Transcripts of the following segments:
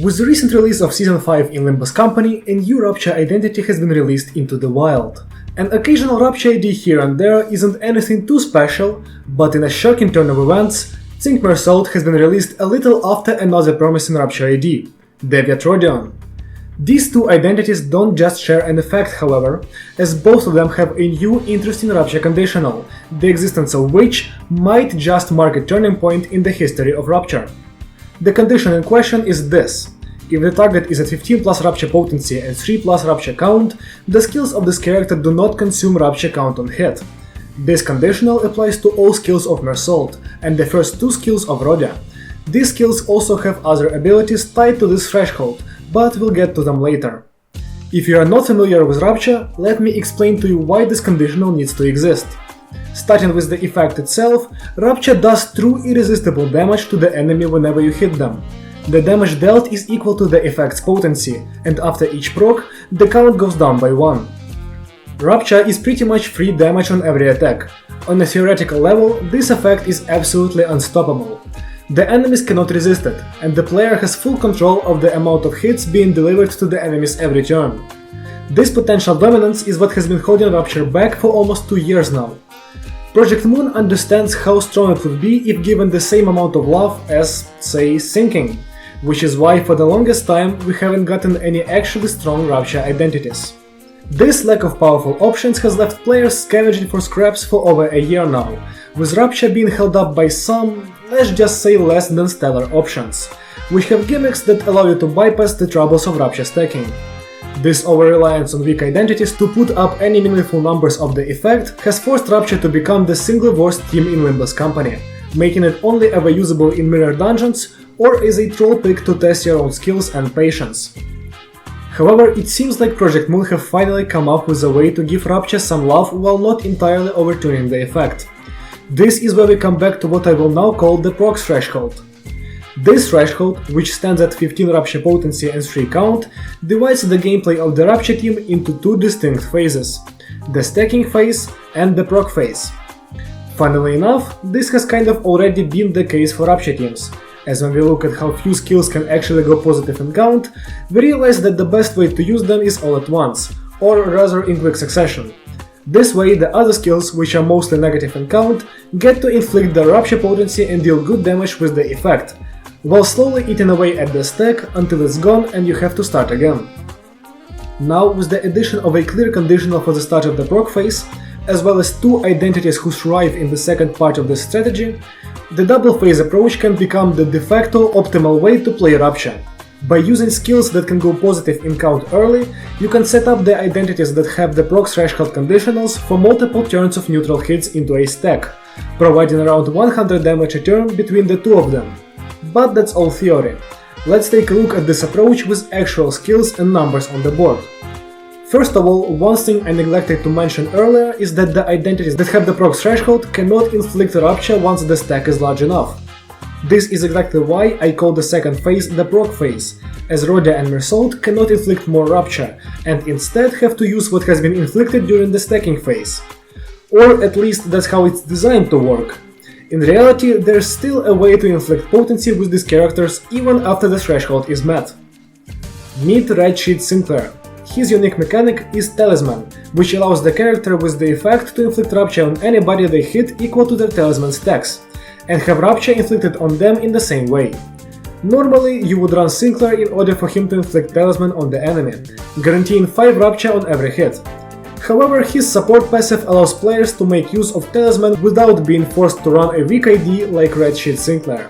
With the recent release of Season 5 in Limbus company, a new Rupture identity has been released into the wild. An occasional Rupture ID here and there isn't anything too special, but in a shocking turn of events, Think Mersault has been released a little after another promising Rupture ID, Deviat Rodion. These two identities don't just share an effect, however, as both of them have a new interesting Rupture Conditional, the existence of which might just mark a turning point in the history of Rupture. The condition in question is this: if the target is at 15 plus Rupture potency and 3 plus Rupture count, the skills of this character do not consume Rupture count on hit. This conditional applies to all skills of Mersault and the first two skills of Rodia. These skills also have other abilities tied to this threshold, but we'll get to them later. If you are not familiar with Rupture, let me explain to you why this conditional needs to exist. Starting with the effect itself, Rupture does true irresistible damage to the enemy whenever you hit them. The damage dealt is equal to the effect's potency, and after each proc, the count goes down by 1. Rupture is pretty much free damage on every attack. On a theoretical level, this effect is absolutely unstoppable. The enemies cannot resist it, and the player has full control of the amount of hits being delivered to the enemies every turn. This potential dominance is what has been holding Rupture back for almost 2 years now. Project Moon understands how strong it would be if given the same amount of love as, say, Sinking, which is why for the longest time we haven't gotten any actually strong Rupture identities. This lack of powerful options has left players scavenging for scraps for over a year now, with Rupture being held up by some, let's just say, less than stellar options, which have gimmicks that allow you to bypass the troubles of Rupture stacking. This over-reliance on weak identities to put up any meaningful numbers of the effect has forced Rupture to become the single worst team in Limbus company, making it only ever usable in mirror dungeons or as a troll pick to test your own skills and patience. However, it seems like Project Moon have finally come up with a way to give Rupture some love while not entirely overtuning the effect. This is where we come back to what I will now call the proc threshold. This threshold, which stands at 15 Rupture potency and 3 count, divides the gameplay of the Rupture team into two distinct phases: the stacking phase and the proc phase. Funnily enough, this has kind of already been the case for Rupture teams, as when we look at how few skills can actually go positive in count, we realize that the best way to use them is all at once, or rather in quick succession. This way, the other skills, which are mostly negative in count, get to inflict the Rupture potency and deal good damage with the effect, while slowly eating away at the stack until it's gone and you have to start again. Now, with the addition of a clear conditional for the start of the proc phase, as well as two identities who thrive in the second part of this strategy, the double phase approach can become the de facto optimal way to play Rupture. By using skills that can go positive in count early, you can set up the identities that have the proc threshold conditionals for multiple turns of neutral hits into a stack, providing around 100 damage a turn between the two of them. But that's all theory. Let's take a look at this approach with actual skills and numbers on the board. First of all, one thing I neglected to mention earlier is that the identities that have the proc threshold cannot inflict Rupture once the stack is large enough. This is exactly why I call the second phase the proc phase, as Rodia and Mersault cannot inflict more Rupture, and instead have to use what has been inflicted during the stacking phase. Or at least that's how it's designed to work. In reality, there's still a way to inflict potency with these characters even after the threshold is met. Meet Red Sheet Sinclair. His unique mechanic is Talisman, which allows the character with the effect to inflict Rupture on anybody they hit equal to their Talisman stacks, and have Rupture inflicted on them in the same way. Normally, you would run Sinclair in order for him to inflict Talisman on the enemy, guaranteeing 5 Rupture on every hit. However, his support passive allows players to make use of Talisman without being forced to run a weak ID like Red Sheet Sinclair.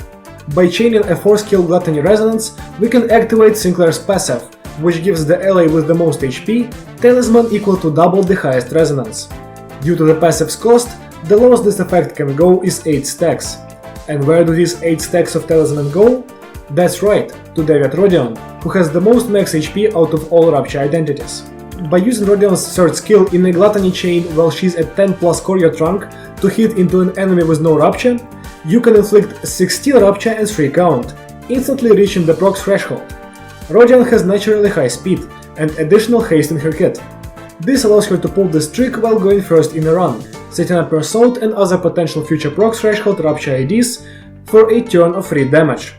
By chaining a 4-skill Gluttony Resonance, we can activate Sinclair's passive, which gives the ally with the most HP Talisman equal to double the highest resonance. Due to the passive's cost, the lowest this effect can go is 8 stacks. And where do these 8 stacks of Talisman go? That's right, to Deviat Rodion, who has the most max HP out of all Rupture identities. By using Rodion's third skill in a Gluttony chain while she's at 10 plus Courier Trunk to hit into an enemy with no Rupture, you can inflict 16 Rupture and 3 count, instantly reaching the proc threshold. Rodion has naturally high speed and additional haste in her kit. This allows her to pull this trick while going first in a run, setting up Mersault and other potential future proc threshold Rupture IDs for a turn of free damage.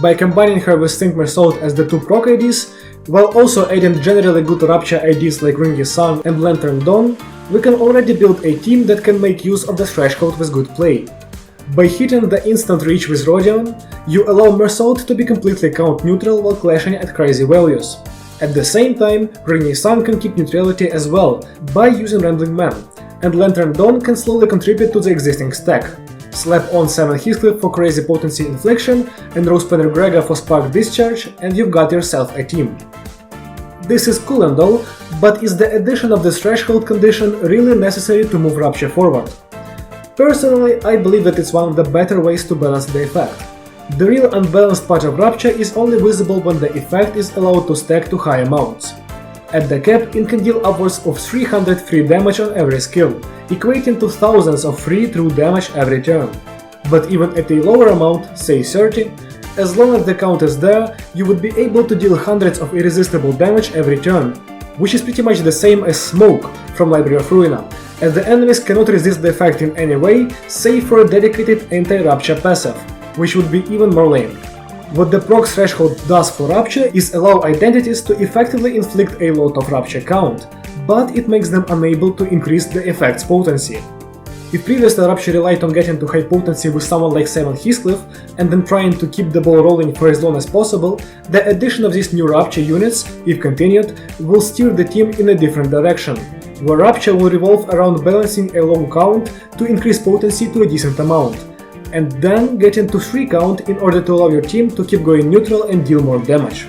By combining her with Think Mersault as the two proc IDs, while also adding generally good Rupture IDs like Ringy Sun and Lantern Dawn, we can already build a team that can make use of the threshold with good play. By hitting the instant reach with Rodion, you allow Mersault to be completely count neutral while clashing at crazy values. At the same time, Ringy Sun can keep neutrality as well by using Rambling Man, and Lantern Dawn can slowly contribute to the existing stack. Slap on 7 Heathcliff for crazy potency infliction and Rosepanner Gregor for spark discharge, and you've got yourself a team. This is cool and all, but is the addition of this threshold condition really necessary to move Rupture forward? Personally, I believe that it's one of the better ways to balance the effect. The real unbalanced part of Rupture is only visible when the effect is allowed to stack to high amounts. At the cap, it can deal upwards of 300 free damage on every skill, equating to thousands of free true damage every turn. But even at a lower amount, say 30, as long as the count is there, you would be able to deal hundreds of irresistible damage every turn, which is pretty much the same as Smoke from Library of Ruina, as the enemies cannot resist the effect in any way, save for a dedicated anti-Rupture passive, which would be even more lame. What the proc threshold does for Rupture is allow identities to effectively inflict a lot of Rupture count, but it makes them unable to increase the effect's potency. If previously Rupture relied on getting to high potency with someone like 7 Heathcliff and then trying to keep the ball rolling for as long as possible, the addition of these new Rupture units, if continued, will steer the team in a different direction, where Rupture will revolve around balancing a low count to increase potency to a decent amount, and then getting to 3 count in order to allow your team to keep going neutral and deal more damage.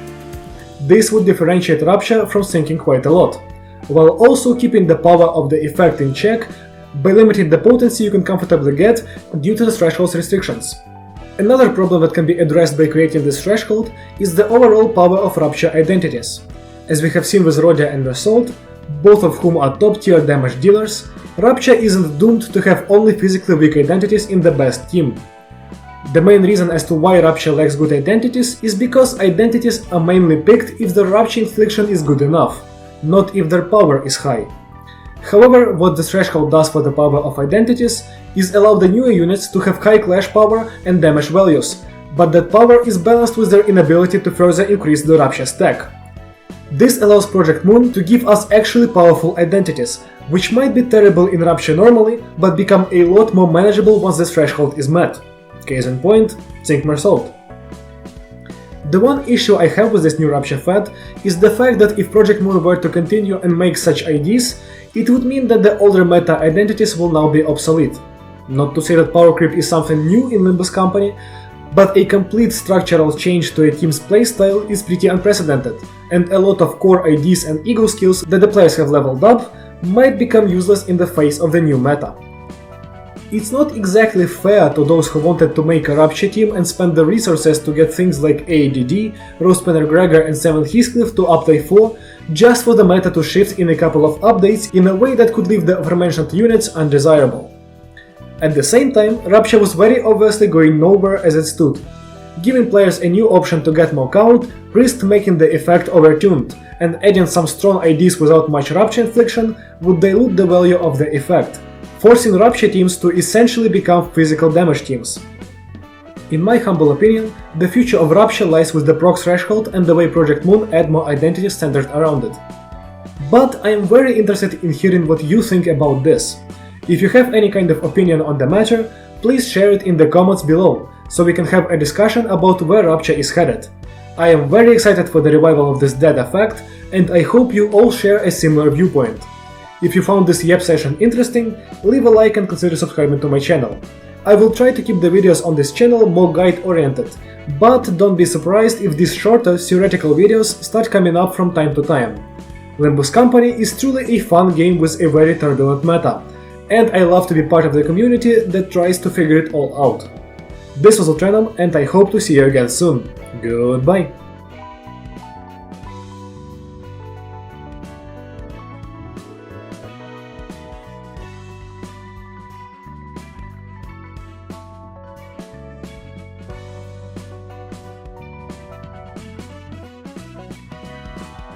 This would differentiate Rupture from sinking quite a lot, while also keeping the power of the effect in check by limiting the potency you can comfortably get due to the threshold's restrictions. Another problem that can be addressed by creating this threshold is the overall power of Rupture identities. As we have seen with Rodia and Mersault, both of whom are top tier damage dealers, Rupture isn't doomed to have only physically weak identities in the best team. The main reason as to why Rupture lacks good identities is because identities are mainly picked if the Rupture infliction is good enough, not if their power is high. However, what the threshold does for the power of identities is allow the newer units to have high clash power and damage values, but that power is balanced with their inability to further increase the Rupture stack. This allows Project Moon to give us actually powerful identities, which might be terrible in Rupture normally, but become a lot more manageable once the threshold is met. Case in point, Think Mersault. The one issue I have with this new Rupture Fed is the fact that if Project Moon were to continue and make such IDs, it would mean that the older meta identities will now be obsolete. Not to say that power creep is something new in Limbus company, but a complete structural change to a team's playstyle is pretty unprecedented, and a lot of core IDs and ego skills that the players have leveled up might become useless in the face of the new meta. It's not exactly fair to those who wanted to make a Rupture team and spend the resources to get things like ADD, Rosepanner Gregor and 7 Heathcliff to update 4, just for the meta to shift in a couple of updates in a way that could leave the aforementioned units undesirable. At the same time, Rupture was very obviously going nowhere as it stood. Giving players a new option to get more count risked making the effect overtuned, and adding some strong IDs without much Rupture infliction would dilute the value of the effect, forcing Rupture teams to essentially become physical damage teams. In my humble opinion, the future of Rupture lies with the proc threshold and the way Project Moon add more identities centered around it. But I am very interested in hearing what you think about this. If you have any kind of opinion on the matter, please share it in the comments below, so we can have a discussion about where Rupture is headed. I am very excited for the revival of this dead effect, and I hope you all share a similar viewpoint. If you found this YEP session interesting, leave a like and consider subscribing to my channel. I will try to keep the videos on this channel more guide-oriented, but don't be surprised if these shorter theoretical videos start coming up from time to time. Limbus Company is truly a fun game with a very turbulent meta, and I love to be part of the community that tries to figure it all out. This was Ultranum, and I hope to see you again soon. Goodbye!